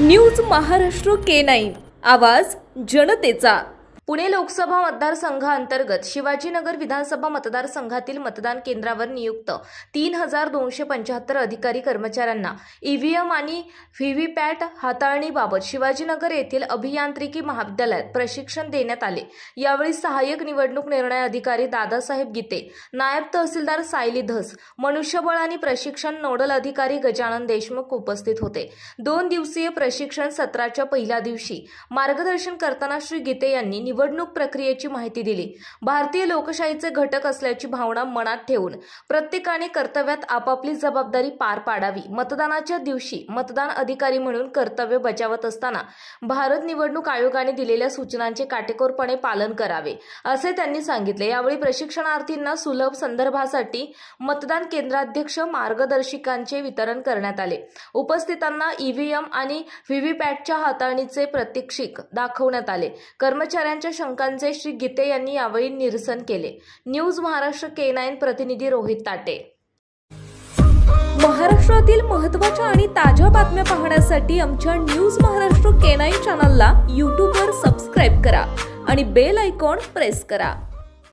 News Maharashtra K9 आवाज जनतेचा। पुणे लोकसभा मतदारसंघांतर्गत शिवाजीनगर विधानसभा मतदारसंघातील मतदान केंद्रावर नियुक्त 3275 अधिकारी कर्मचाऱ्यांना ईव्हीएम आणि व्हीव्हीपॅट हाताळणीबाबत शिवाजीनगर येथील अभियांत्रिकी महाविद्यालयात प्रशिक्षण देण्यात आले। यावेळी सहाय्यक निवडणूक निर्णय अधिकारी दादासाहेब गीते, नायब तहसीलदार सायली धस, मनुष्यबळ आणि प्रशिक्षण नोडल अधिकारी गजानन देशमुख उपस्थित होते। 2 दिवसीय प्रशिक्षण सत्राच्या पहिल्या दिवशी मार्गदर्शन करताना श्री गीते यांनी निवडणूक प्रक्रियेची माहिती दिली। भारतीय लोकशाहीचे घटक असल्याची भावना मनात ठेवून प्रत्येकाने कर्तव्यात आपापली जबाबदारी पार पाडावी। मतदानाच्या दिवशी मतदान अधिकारी म्हणून कर्तव्य बजावत असताना भारत निवडणूक आयोगाने दिलेल्या सूचनांचे काटेकोरपणे पालन करावे, असे त्यांनी सांगितले। यावेळी प्रशिक्षणार्थींना सुलभ संदर्भासाठी मतदान केंद्राध्यक्ष मार्गदर्शिकांचे वितरण करण्यात आले। उपस्थितांना ईव्हीएम आणि व्हीव्हीपॅटच्या हाताळणीचे प्रात्यक्षिक दाखवण्यात आले। कर्मचाऱ्यांच्या शंकांचे श्री गीते यांनी यावेळी निरसन केले। न्यूज महाराष्ट्र K9 प्रतिनिधी रोहित ताटे। महाराष्ट्रातील महत्त्वाच्या आणि ताज्या बातम्या पाहण्यासाठी आमच्या न्यूज महाराष्ट्र K9 चॅनलला YouTube वर सबस्क्राइब करा आणि बेल आयकॉन प्रेस करा।